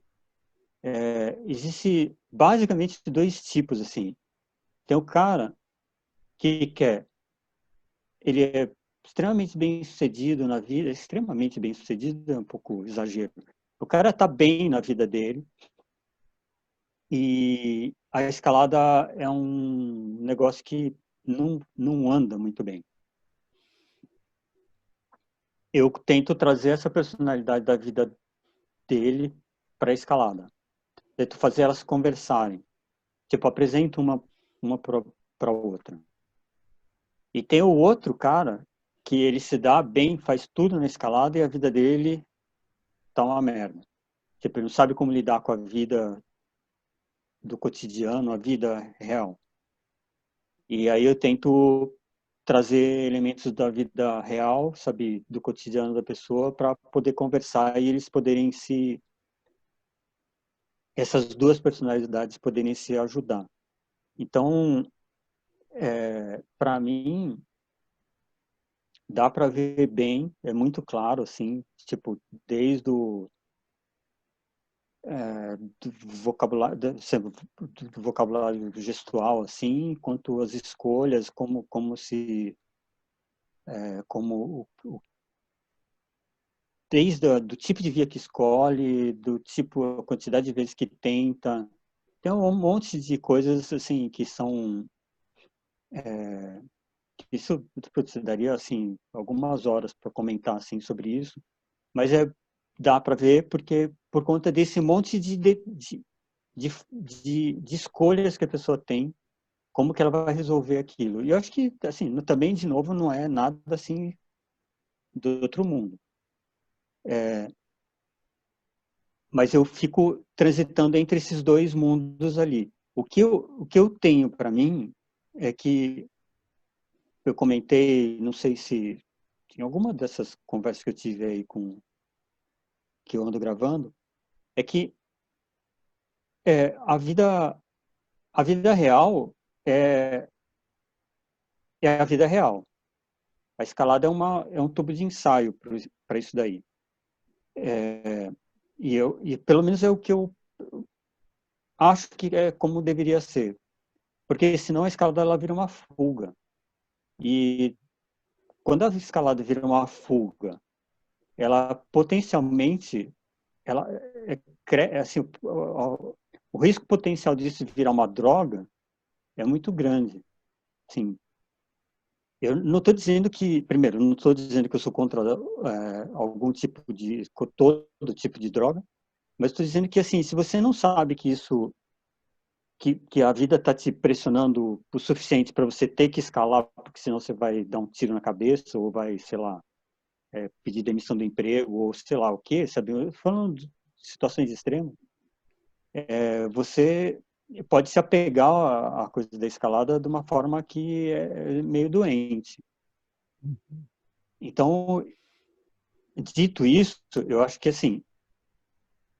existe basicamente dois tipos, assim. Tem o cara que ele é extremamente bem sucedido na vida, extremamente bem sucedido, é um pouco exagero. O cara está bem na vida dele e a escalada é um negócio que não anda muito bem. Eu tento trazer essa personalidade da vida dele para a escalada. Tento fazer elas conversarem. Tipo, apresento uma para outra. E tem o outro cara que ele se dá bem, faz tudo na escalada e a vida dele tá uma merda. Tipo, ele não sabe como lidar com a vida do cotidiano, a vida real. E aí eu tento trazer elementos da vida real, sabe, do cotidiano da pessoa para poder conversar e eles poderem essas duas personalidades poderem se ajudar. Então, para mim, dá para ver bem, é muito claro, assim, tipo, desde o do vocabulário, do vocabulário gestual, assim, quanto as escolhas, como desde do tipo de via que escolhe, do tipo, a quantidade de vezes que tenta, tem um monte de coisas, assim, que são, isso daria, assim, algumas horas para comentar, assim, sobre isso, mas dá para ver porque por conta desse monte de escolhas que a pessoa tem, como que ela vai resolver aquilo. E eu acho que, assim, também, de novo, não é nada, assim, do outro mundo. Mas eu fico transitando entre esses dois mundos ali. O que eu tenho para mim é que eu comentei, não sei se em alguma dessas conversas que eu tive aí que eu ando gravando, é que a vida real é, é a vida real. A escalada é um tubo de ensaio para isso daí. E pelo menos é o que eu acho que é como deveria ser. Porque senão a escalada ela vira uma fuga. E quando a escalada vira uma fuga, ela potencialmente, ela assim, o risco potencial disso virar uma droga é muito grande. Assim, eu não estou dizendo que, primeiro, não estou dizendo que eu sou contra algum tipo todo tipo de droga, mas estou dizendo que, assim, se você não sabe que isso que a vida está te pressionando o suficiente para você ter que escalar, porque senão você vai dar um tiro na cabeça ou vai, sei lá, pedir demissão do emprego ou sei lá o quê, sabe? Falando de situações extremas, você pode se apegar à coisa da escalada de uma forma que é meio doente. Então, dito isso, eu acho que assim,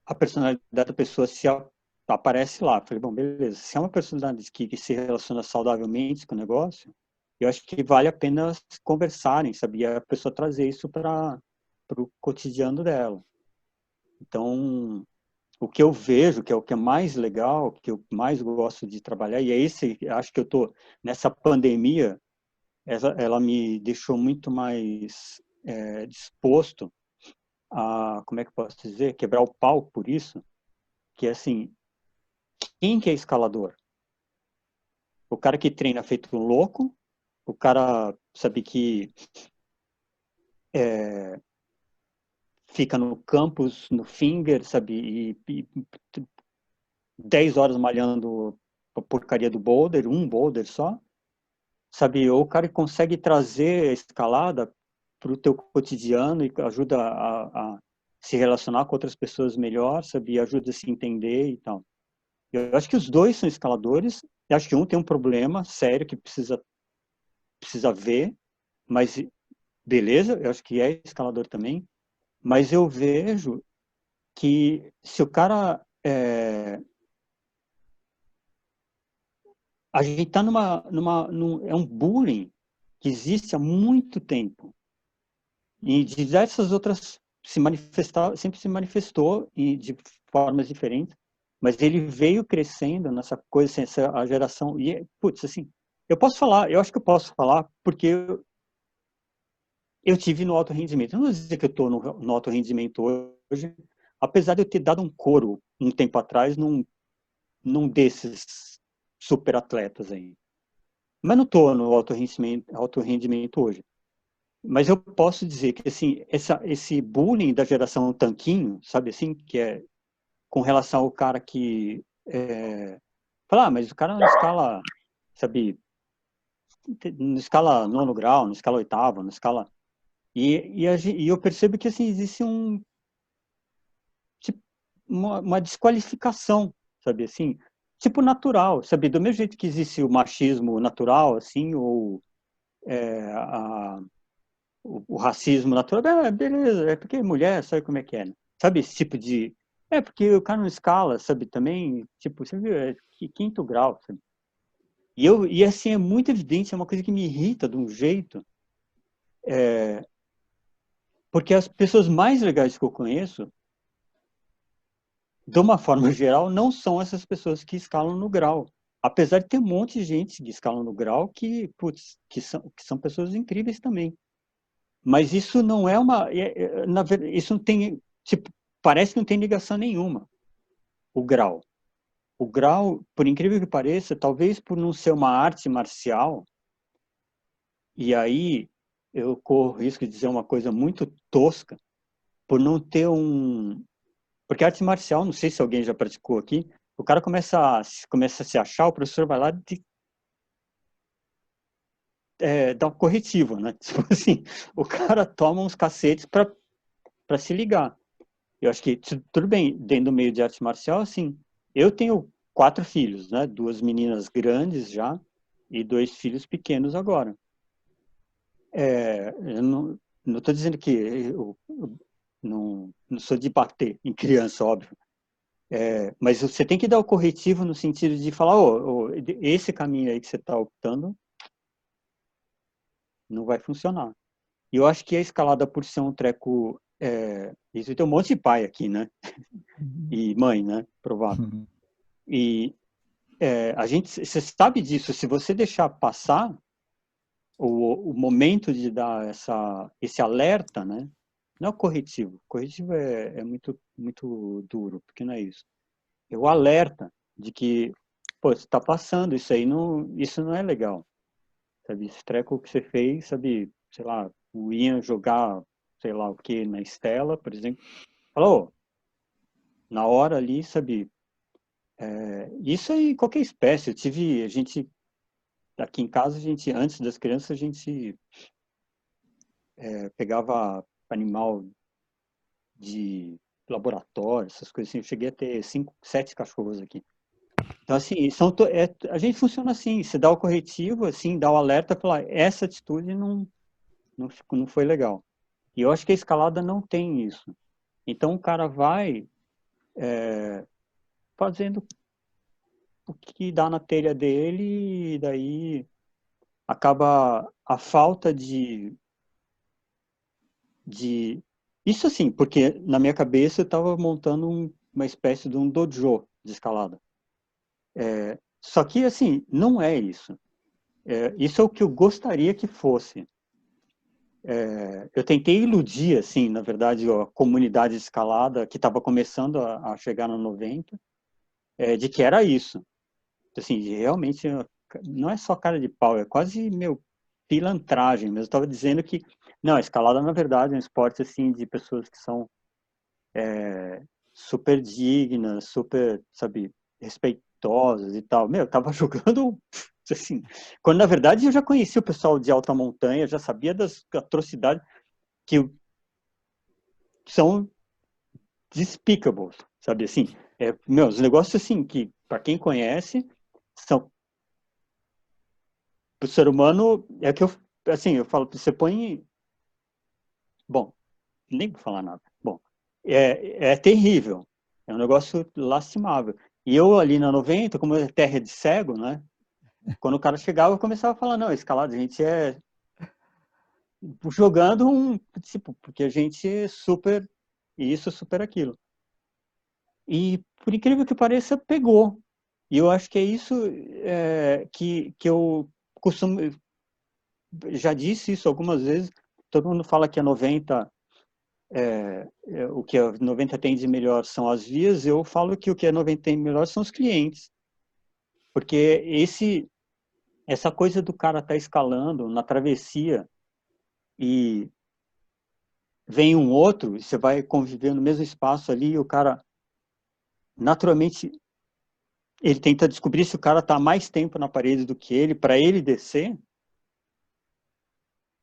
a personalidade da pessoa se aparece lá. Falei, bom, beleza. Se é uma personalidade que se relaciona saudavelmente com o negócio, eu acho que vale a pena conversarem, sabia? A pessoa trazer isso para o cotidiano dela. Então, o que eu vejo, que é o que é mais legal, que eu mais gosto de trabalhar, e é esse, acho que eu estou nessa pandemia, ela me deixou muito mais disposto a, como é que eu posso dizer, quebrar o pau por isso, que é assim, quem que é escalador? O cara que treina feito um louco, o cara, sabe, que fica no campus, no finger, sabe, e 10 horas malhando a porcaria do boulder, um boulder só, sabe, ou o cara que consegue trazer a escalada para o teu cotidiano e ajuda a se relacionar com outras pessoas melhor, sabe, e ajuda a se entender e tal. Eu acho que os dois são escaladores, eu acho que um tem um problema sério que precisa ver, mas beleza, eu acho que é escalador também, mas eu vejo que se o cara a gente está é um bullying que existe há muito tempo e diversas outras sempre se manifestou de formas diferentes, mas ele veio crescendo nessa coisa, assim, a geração e putz, assim, eu posso falar, eu acho que eu posso falar porque eu tive no alto rendimento. Eu não vou dizer que eu estou no alto rendimento hoje, apesar de eu ter dado um couro um tempo atrás num desses super atletas aí. Mas não estou no alto rendimento hoje. Mas eu posso dizer que assim, esse bullying da geração tanquinho, sabe assim, que é com relação ao cara que fala, mas o cara não escala, sabe, não escala nono grau, não escala oitavo, não escala. E eu percebo que assim, existe tipo, uma desqualificação, sabe assim, tipo natural, sabe, do mesmo jeito que existe o machismo natural, assim, ou o racismo natural, beleza, é porque mulher, sabe como é que é, né? Sabe esse tipo de... porque o cara não escala, sabe, também, tipo, você viu, quinto grau, sabe? E assim, é muito evidente, é uma coisa que me irrita de um jeito, porque as pessoas mais legais que eu conheço, de uma forma geral, não são essas pessoas que escalam no grau. Apesar de ter um monte de gente que escala no grau que, putz, que são pessoas incríveis também. Mas isso não é uma... na verdade, isso não tem... Tipo, parece que não tem ligação nenhuma, o grau. O grau, por incrível que pareça, talvez por não ser uma arte marcial, e aí eu corro o risco de dizer uma coisa muito tosca, por não ter um... Porque arte marcial, não sei se alguém já praticou aqui, o cara começa a se achar, o professor vai lá dar um corretivo, né? Tipo assim, o cara toma uns cacetes para se ligar. Eu acho que tudo bem, dentro do meio de arte marcial, assim, eu tenho 4 filhos, né? 2 meninas grandes já e 2 filhos pequenos agora. Eu não estou dizendo que eu não sou de bater em criança, óbvio. Mas você tem que dar o corretivo no sentido de falar, esse caminho aí que você está optando não vai funcionar. E eu acho que a escalada, por ser um treco... isso tem um monte de pai aqui, né? E mãe, né? Provável. E você sabe disso, se você deixar passar o momento de dar esse alerta, né? Não é o corretivo. O corretivo é muito, muito duro, porque não é isso. É o alerta de que, pô, você está passando, isso não é legal. Sabe, esse treco que você fez, sabe, sei lá, o Ian jogar, sei lá o que, na Estela, por exemplo. Falou, na hora ali, sabe, Isso aí, qualquer espécie. A gente, aqui em casa, antes das crianças, a gente pegava animal de laboratório, essas coisas assim. Eu cheguei a ter 5, 7 cachorros aqui. Então, assim, a gente funciona assim, você dá o corretivo, assim, dá o alerta, falar, essa atitude não foi legal. E eu acho que a escalada não tem isso. Então, o cara vai fazendo o que dá na telha dele, e daí acaba a falta de... Isso assim, porque na minha cabeça eu estava montando uma espécie de um dojo de escalada. Só que, assim, não é isso. Isso é o que eu gostaria que fosse. Eu tentei iludir, assim, na verdade, a comunidade de escalada que estava começando a chegar no 90, de que era isso. Assim, realmente, não é só cara de pau, é quase, pilantragem mesmo. Eu estava dizendo que, não, a escalada, na verdade, é um esporte, assim, de pessoas que são super dignas, super, sabe, respeitosas e tal. Eu tava jogando, assim, quando, na verdade, eu já conhecia o pessoal de alta montanha, já sabia das atrocidades que são despicable, sabe, assim, os negócios, assim, que, para quem conhece, são, pro ser humano, que eu, assim, eu falo, você põe, bom, nem vou falar nada, bom, é terrível, é um negócio lastimável, e eu ali na 90, como é terra de cego, né, quando o cara chegava, eu começava a falar, não, escalada, a gente jogando tipo, porque a gente é super isso, super aquilo. E, por incrível que pareça, pegou. E eu acho que é isso que eu costumo... Já disse isso algumas vezes. Todo mundo fala que a 90... o que a 90 tem de melhor são as vias. Eu falo que o que a 90 tem de melhor são os clientes. Porque essa coisa do cara estar escalando na travessia e vem um outro, e você vai conviver no mesmo espaço ali, e o cara, naturalmente, ele tenta descobrir se o cara está mais tempo na parede do que ele, para ele descer.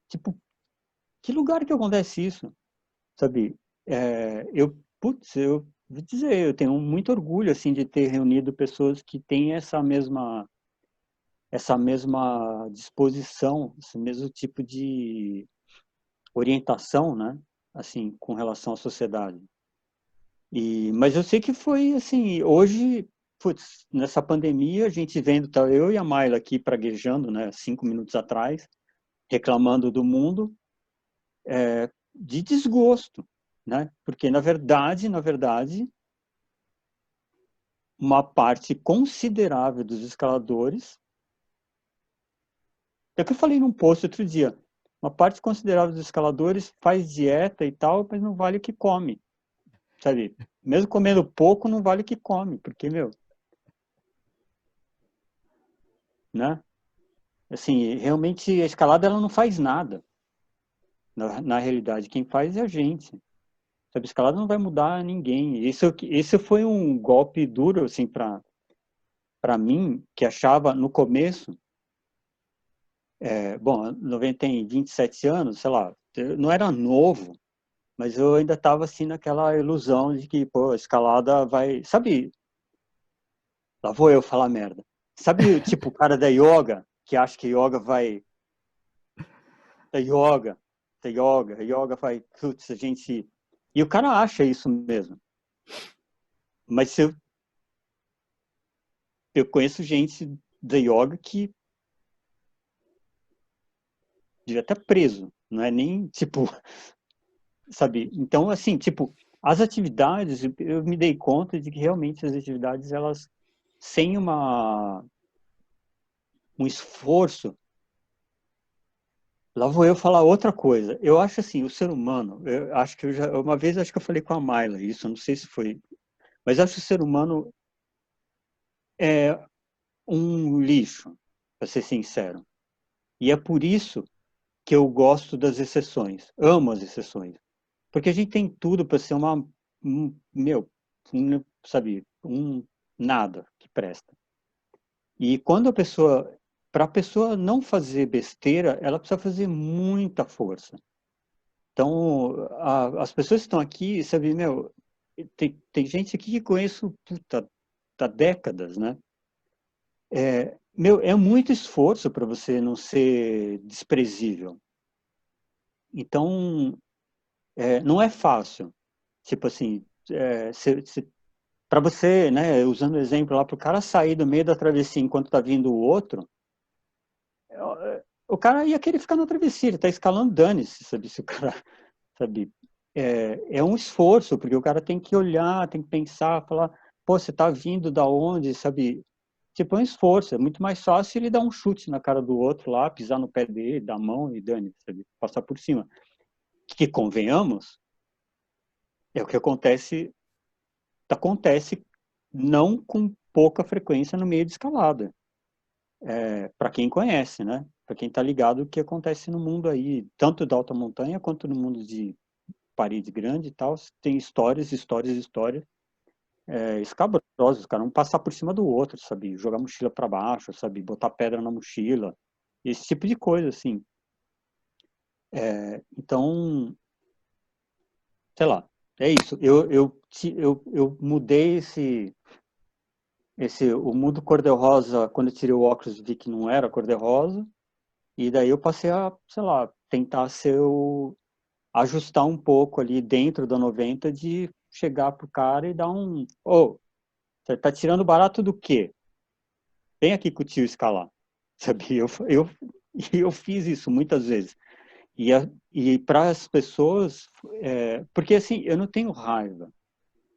Tipo, que lugar que acontece isso? Sabe? Eu vou dizer, eu tenho muito orgulho, assim, de ter reunido pessoas que têm essa mesma disposição, esse mesmo tipo de orientação, né? Assim, com relação à sociedade. Mas eu sei que foi assim, hoje, putz, nessa pandemia, a gente vendo, tá, eu e a Mayla aqui praguejando, né, 5 minutos atrás, reclamando do mundo, de desgosto, né? Porque na verdade, uma parte considerável dos escaladores, é o que eu falei num post outro dia, uma parte considerável dos escaladores faz dieta e tal, mas não vale o que come, sabe? Mesmo comendo pouco, não vale o que come, porque, né? Assim, realmente a escalada ela não faz nada. Na realidade, quem faz é a gente. Sabe, a escalada não vai mudar ninguém. Isso foi um golpe duro assim para mim, que achava no começo, bom, 90 tem 27 anos, sei lá, eu não era novo, mas eu ainda estava assim naquela ilusão de que, pô, a escalada vai, sabe, lá vou eu falar merda. Sabe, tipo, o cara da yoga, que acha que yoga vai da yoga, yoga vai, putz, a gente... E o cara acha isso mesmo. Mas eu conheço gente da yoga que devia estar preso, não é nem, tipo, sabe? Então, assim, tipo, as atividades, eu me dei conta de que realmente as atividades, elas, sem um esforço, lá vou eu falar outra coisa. Eu acho assim, o ser humano, eu acho que uma vez acho que eu falei com a Mayla isso, eu não sei se foi, mas acho que o ser humano é um lixo, para ser sincero. E é por isso que eu gosto das exceções, amo as exceções. Porque a gente tem tudo para ser sabe, nada que presta. E quando para a pessoa não fazer besteira, ela precisa fazer muita força. Então, as pessoas que estão aqui, sabe, meu, tem gente aqui que conheço, puta, há décadas, né? É muito esforço para você não ser desprezível. Então, não é fácil. Tipo assim, para você, né, usando o exemplo lá, para o cara sair do meio da travessia enquanto está vindo o outro, o cara ia querer ficar na travessia, ele está escalando, dane-se, sabe? Se o cara, sabe? É um esforço, porque o cara tem que olhar, tem que pensar, falar, pô, você está vindo da onde, sabe? Tipo, é um esforço, é muito mais fácil ele dar um chute na cara do outro lá, pisar no pé dele, dar a mão e dane-se, sabe? Passar por cima. Que, convenhamos, é o que acontece não com pouca frequência no meio de escalada. Para quem conhece, né? Para quem está ligado o que acontece no mundo aí, tanto da alta montanha quanto no mundo de parede grande e tal, tem histórias escabrosas, cara, um passar por cima do outro, sabe? Jogar mochila para baixo, sabe? Botar pedra na mochila, esse tipo de coisa, assim. Então, sei lá, é isso. Eu mudei o mundo cor-de-rosa, quando eu tirei o óculos, vi que não era cor-de-rosa, e daí eu passei a, sei lá, tentar ajustar um pouco ali dentro da 90 de chegar pro cara e dar você tá tirando barato do quê? Vem aqui com o tio escalar. Sabe? Eu fiz isso muitas vezes. E para as pessoas, porque assim, eu não tenho raiva.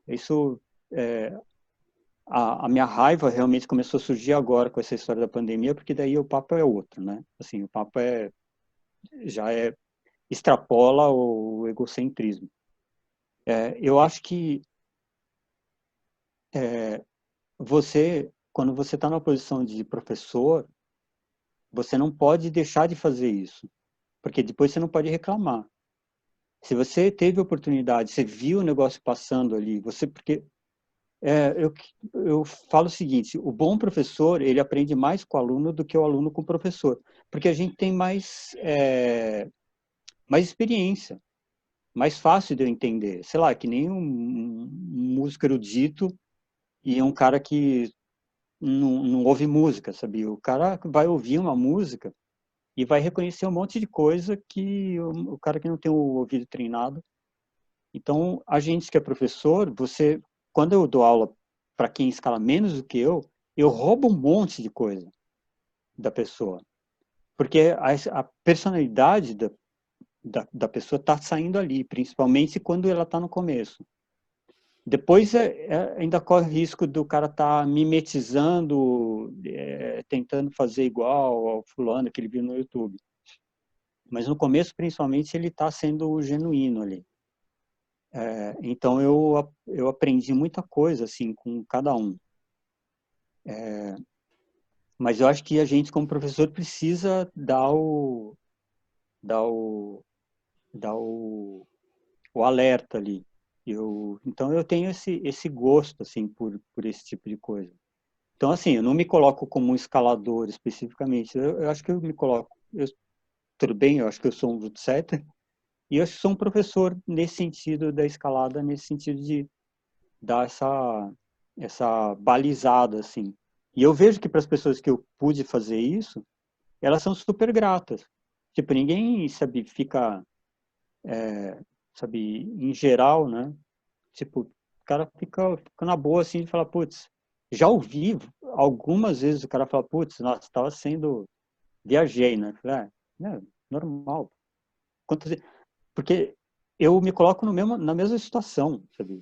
Isso, a minha raiva realmente começou a surgir agora com essa história da pandemia, porque daí o papo é outro, né? Assim, o papo já extrapola o egocentrismo. Eu acho que quando você está na posição de professor, você não pode deixar de fazer isso, porque depois você não pode reclamar. Se você teve oportunidade, você viu o negócio passando ali, porque eu falo o seguinte: o bom professor, ele aprende mais com o aluno do que o aluno com o professor, porque a gente tem mais experiência, mais fácil de eu entender. Sei lá, que nem um músico erudito e um cara que não ouve música, sabe? O cara vai ouvir uma música e vai reconhecer um monte de coisa que o cara que não tem o ouvido treinado. Então, a gente que é professor, quando eu dou aula para quem escala menos do que eu roubo um monte de coisa da pessoa. Porque a personalidade da pessoa está saindo ali, principalmente quando ela está no começo. Depois ainda corre o risco do cara estar mimetizando, tentando fazer igual ao fulano que ele viu no YouTube. Mas no começo, principalmente, ele está sendo genuíno ali. Então eu aprendi muita coisa assim com cada um. Mas eu acho que a gente, como professor, precisa dar o alerta ali. Então eu tenho esse gosto assim por esse tipo de coisa. Então assim, eu não me coloco como um escalador especificamente. Eu acho que eu me coloco, tudo bem, eu acho que eu sou um rootsetter e eu sou um professor nesse sentido da escalada, nesse sentido de dar essa balizada assim. E eu vejo que para as pessoas que eu pude fazer isso, elas são super gratas. Tipo, ninguém, sabe, sabe, em geral, né? Tipo, o cara fica na boa assim e fala, putz, já ouvi algumas vezes o cara fala, putz, nossa, estava viajei, né? Falei, normal. Porque eu me coloco na mesma situação, sabe?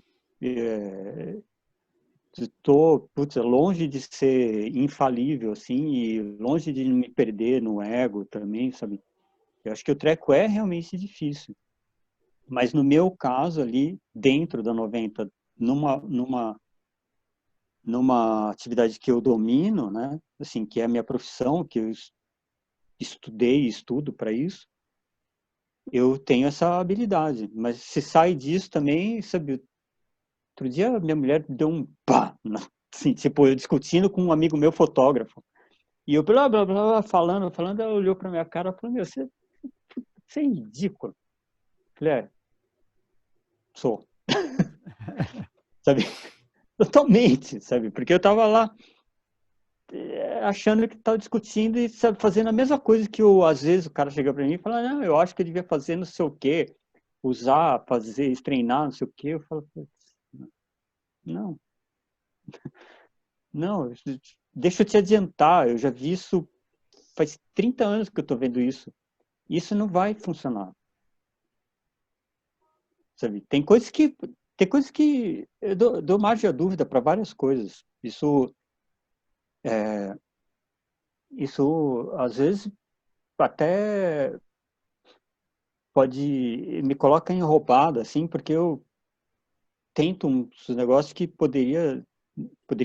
Estou, putz, longe de ser infalível, assim, e longe de me perder no ego também, sabe? Eu acho que o treco é realmente difícil. Mas no meu caso ali, dentro da 90, numa atividade que eu domino, né? Assim, que é a minha profissão, que eu estudei e estudo para isso, eu tenho essa habilidade. Mas se sai disso também, sabe? Outro dia minha mulher deu um pá Assim, tipo, eu discutindo com um amigo meu fotógrafo. E eu, blá, blá, blá, falando, ela olhou pra minha cara e falou, meu, você é ridículo. Eu falei, sou. Sabe? Totalmente, sabe? Porque eu tava lá achando que estava discutindo e sabe, fazendo a mesma coisa que às vezes o cara chega para mim e fala, não, eu acho que eu devia fazer não sei o quê, usar, fazer, treinar, não sei o quê. Eu falo, não, não, deixa eu te adiantar, eu já vi isso, faz 30 anos que eu estou vendo isso. Isso não vai funcionar. Sabe? Tem coisas que eu dou margem à dúvida para várias coisas. Isso às vezes até pode me coloca em roubada, assim, porque eu tento uns negócios que poderia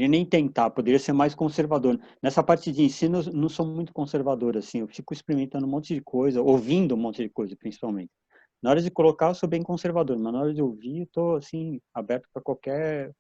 nem tentar, poderia ser mais conservador. Nessa parte de ensino, eu não sou muito conservador, assim, eu fico experimentando um monte de coisa, ouvindo um monte de coisa, principalmente. Na hora de colocar, eu sou bem conservador, mas na hora de ouvir, eu tô, assim, aberto para qualquer